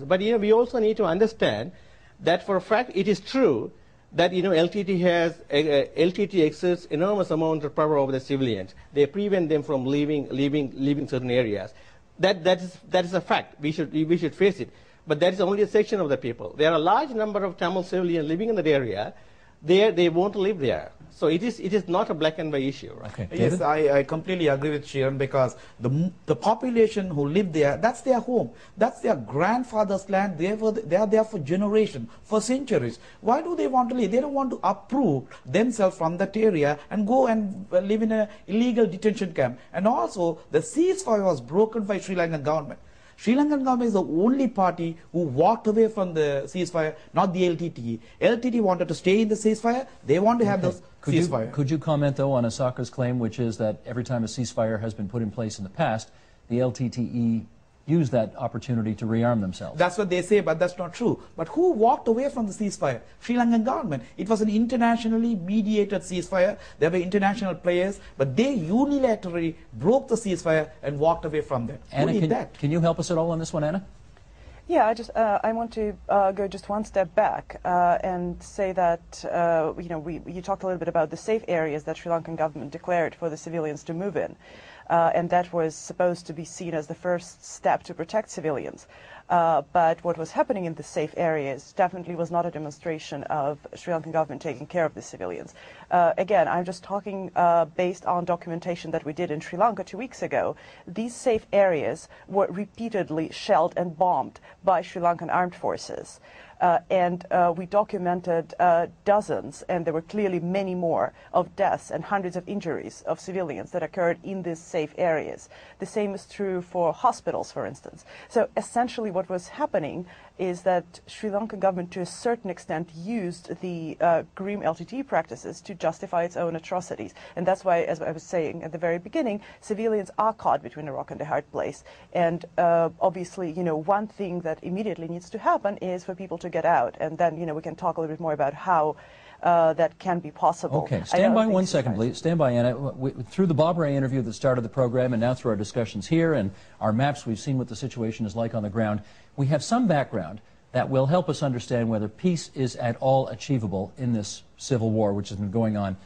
But we also need to understand that for a fact it is true that LTT exerts enormous amount of power over the civilians. They prevent them from leaving certain areas. That is a fact. We should face it. But that is only a section of the people. There are a large number of Tamil civilians living in that area. They won't live there. So it is not a black and white issue. Right? Okay. Yes, I completely agree with Sharon, because the population who live there, that's their home. That's their grandfather's land. They are there for generations, for centuries. Why do they want to leave? They don't want to uproot themselves from that area and go and live in an illegal detention camp. And also, the ceasefire was broken by Sri Lankan government. Sri Lankan government is the only party who walked away from the ceasefire, not the LTT. LTT wanted to stay in the ceasefire. They want to have the ceasefire. Could you comment, though, on Asaka's claim, which is that every time a ceasefire has been put in place in the past, the LTTE used that opportunity to rearm themselves? That's what they say, but that's not true. But who walked away from the ceasefire? Sri Lankan government. It was an internationally mediated ceasefire. There were international players, but they unilaterally broke the ceasefire and walked away from that. Anna, who did that? Can you help us at all on this one, Anna? Yeah, I want to go just one step back and say that you talked a little bit about the safe areas that Sri Lankan government declared for the civilians to move in, and that was supposed to be seen as the first step to protect civilians. But what was happening in the safe areas definitely was not a demonstration of Sri Lankan government taking care of the civilians. Again, I'm just talking based on documentation that we did in Sri Lanka 2 weeks ago. These safe areas were repeatedly shelled and bombed by Sri Lankan armed forces. And we documented dozens, and there were clearly many more, of deaths and hundreds of injuries of civilians that occurred in these safe areas. The same is true for hospitals, for instance. So essentially what was happening is that Sri Lankan government, to a certain extent, used the grim LTT practices to justify its own atrocities. And that's why, as I was saying at the very beginning, civilians are caught between a rock and a hard place. And obviously, one thing that immediately needs to happen is for people to get out. And then, we can talk a little bit more about how that can be possible. Okay, stand by 1 second, please. Stand by, Anna. Through the Bob Ray interview that started the program, and now through our discussions here and our maps, we've seen what the situation is like on the ground. We have some background that will help us understand whether peace is at all achievable in this civil war, which has been going on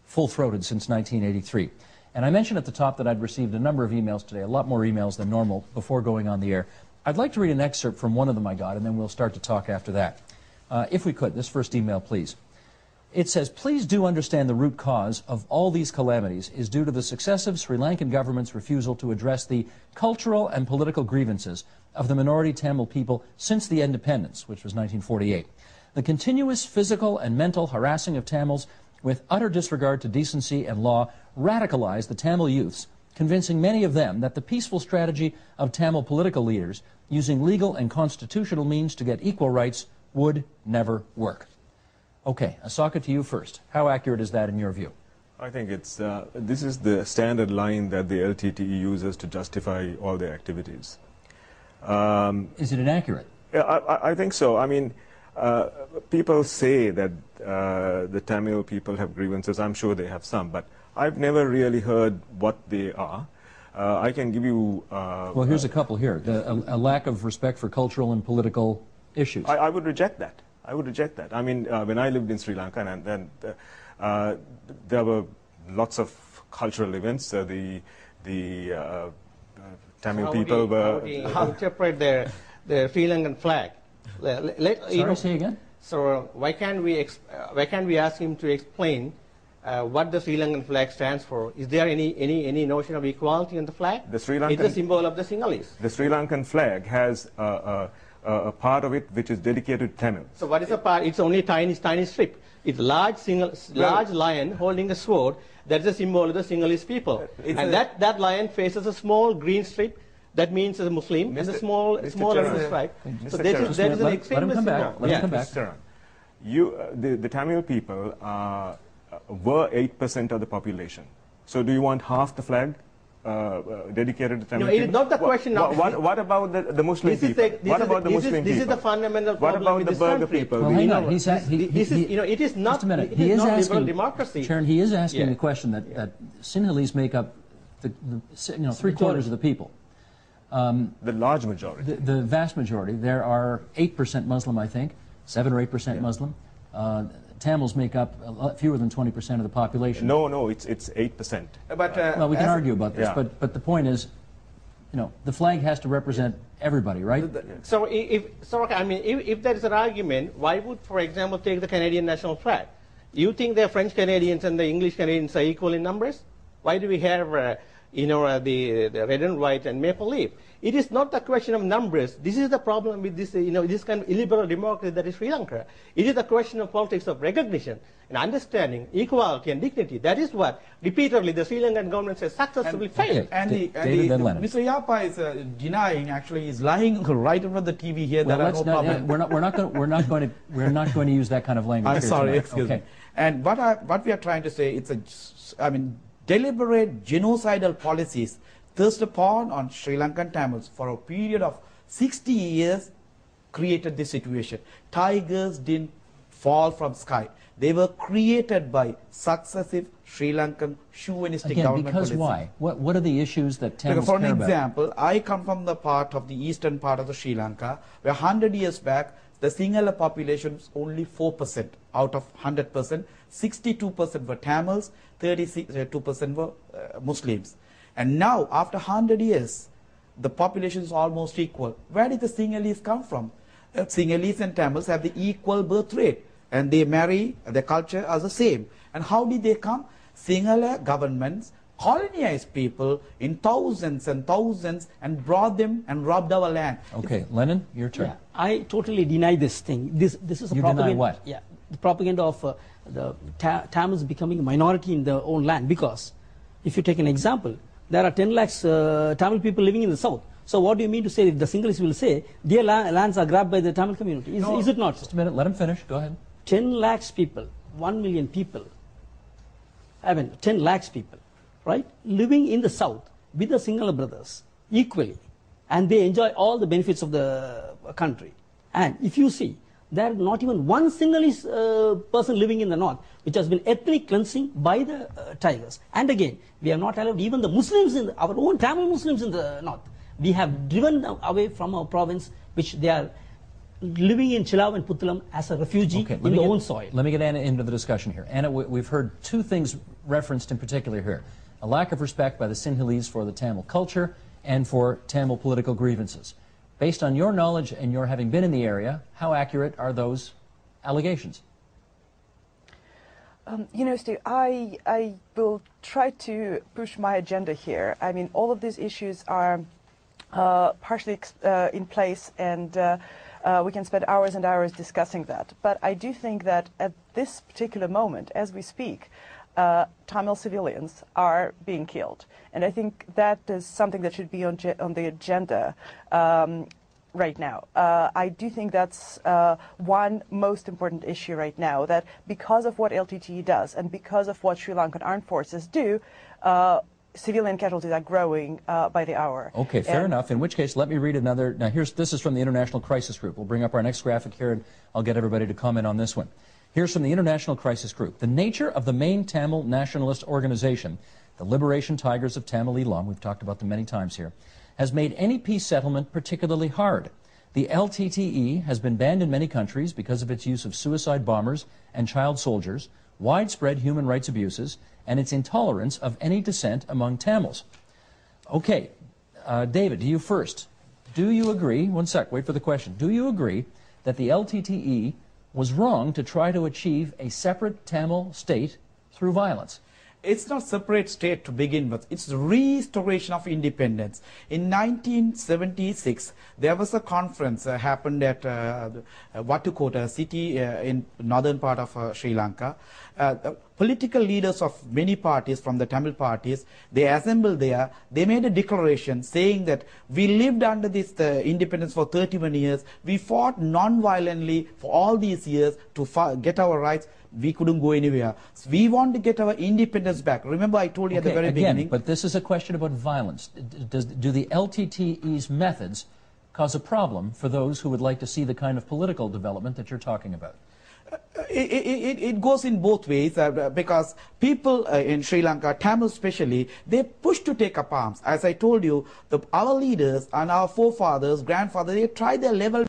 full-throated since 1983. And I mentioned at the top that I'd received a number of emails today, a lot more emails than normal, before going on the air. I'd like to read an excerpt from one of them I got, and then we'll start to talk after that. If we could, this first email, please. It says, please do understand the root cause of all these calamities is due to the successive Sri Lankan government's refusal to address the cultural and political grievances of the minority Tamil people since the independence, which was 1948. The continuous physical and mental harassing of Tamils with utter disregard to decency and law radicalized the Tamil youths, convincing many of them that the peaceful strategy of Tamil political leaders using legal and constitutional means to get equal rights would never work. Okay, Asaka, to you first. How accurate is that in your view? I think it's this is the standard line that the LTTE uses to justify all their activities. Is it inaccurate? Yeah, I think so. I mean, people say that the Tamil people have grievances. I'm sure they have some, but I've never really heard what they are. I can give you... well, here's a couple here. A lack of respect for cultural and political issues. I would reject that. I would reject that. I mean, when I lived in Sri Lanka, and then there were lots of cultural events. The Tamil people were... How to interpret their Sri Lankan flag? Sorry, say again? So why can't we ask him to explain what the Sri Lankan flag stands for? Is there any notion of equality in the flag? The Sri Lankan, it's a symbol of the Sinhalese. The Sri Lankan flag has a part of it which is dedicated to Tamil. So what is the part? It's only tiny strip. It's large lion holding a sword. That's a symbol of the Sinhalese people. And that lion faces a small green strip. That means a Muslim, and the smaller stripe. So there is an extreme. Let him come back. Let him come back. The Tamil people were 8% of the population. So do you want half the flag dedicated to Tamil people? It is not the question of... What about the Muslim people? What about the Muslim people? This is the fundamental problem. What about the Burger people? Well, hang on. It is not liberal democracy. Sharon, he is asking the question that Sinhalese make up 3/4 of the people. The large majority. The vast majority. There are 8% Muslim, I think, 7 or 8% Muslim. Tamils make up a lot fewer than 20% of the population. No, it's 8%. But well, we can argue about this, but the point is, you know, the flag has to represent everybody, right? So if there is an argument, why would, for example, take the Canadian national flag? You think the French Canadians and the English Canadians are equal in numbers? Why do we have the red and white and maple leaf? It is not a question of numbers. This is the problem with this, this kind of illiberal democracy that is Sri Lanka. It is a question of politics of recognition and understanding, equality and dignity. That is what repeatedly the Sri Lankan government has successfully failed. Mr. Yapa is denying, actually, is lying right in front of the TV here. Well, we're not going to use that kind of language. I'm sorry, excuse me. And what we are trying to say, it's deliberate genocidal policies thrust upon on Sri Lankan Tamils for a period of 60 years created this situation. Tigers didn't fall from sky. They were created by successive Sri Lankan chauvinistic government because policies. Why? What are the issues that Tamils care about? For an example, about? I come from the part of the eastern part of the Sri Lanka, where 100 years back, the Sinhala population was only 4% out of 100%. 62% were Tamils, 32% were Muslims. And now, after 100 years, the population is almost equal. Where did the Sinhalese come from? Sinhalese and Tamils have the equal birth rate, and they marry, their culture are the same. And how did they come? Sinhala governments colonized people in thousands and thousands and brought them and robbed our land. Okay, Lennon, your turn. Yeah, I totally deny this thing. This is a you propaganda. Deny what? Yeah, the propaganda of the Tamils becoming a minority in their own land. Because if you take an example, there are 10 lakhs Tamil people living in the south. So what do you mean to say if the Sinhalese will say their lands are grabbed by the Tamil community? Is it not? Just a minute, let him finish. Go ahead. 10 lakhs people, 1 million people, 10 lakhs people, right, living in the south with the Sinhala brothers equally, and they enjoy all the benefits of the country. And if you see, there is not even one Sinhalese person living in the north, which has been ethnic cleansing by the Tigers. And again, we have not allowed even the Muslims, our own Tamil Muslims in the north. We have driven them away from our province, which they are living in Chilaw and Puttalam as a refugee in their own soil. Let me get Anna into the discussion here. Anna, we've heard two things referenced in particular here. A lack of respect by the Sinhalese for the Tamil culture and for Tamil political grievances. Based on your knowledge and your having been in the area, how accurate are those allegations? Steve, I will try to push my agenda here. I mean, all of these issues are partially in place, and we can spend hours and hours discussing that. But I do think that at this particular moment, as we speak, Tamil civilians are being killed. And I think that is something that should be on the agenda right now. I do think that's one most important issue right now, that because of what LTTE does and because of what Sri Lankan armed forces do, civilian casualties are growing by the hour. Okay, fair enough. In which case, let me read another. Now, this is from the International Crisis Group. We'll bring up our next graphic here, and I'll get everybody to comment on this one. Here's from the International Crisis Group. The nature of the main Tamil nationalist organization, the Liberation Tigers of Tamil Eelam, we've talked about them many times here, has made any peace settlement particularly hard. The LTTE has been banned in many countries because of its use of suicide bombers and child soldiers, widespread human rights abuses, and its intolerance of any dissent among Tamils. Okay, David, to you first. Do you agree, one sec, wait for the question, do you agree that the LTTE was wrong to try to achieve a separate Tamil state through violence? It's not separate state to begin with. It's the restoration of independence. In 1976, there was a conference happened at Vatukota, a city in northern part of Sri Lanka. Political leaders of many parties from the Tamil parties, they assembled there. They made a declaration saying that we lived under this independence for 31 years. We fought non-violently for all these years to get our rights. We couldn't go anywhere. So we want to get our independence back. Remember, I told you at the very beginning. But this is a question about violence. Do the LTTE's methods cause a problem for those who would like to see the kind of political development that you're talking about? It goes in both ways because people in Sri Lanka, Tamils especially, they push to take up arms. As I told you, our leaders and our forefathers, grandfathers, they tried their level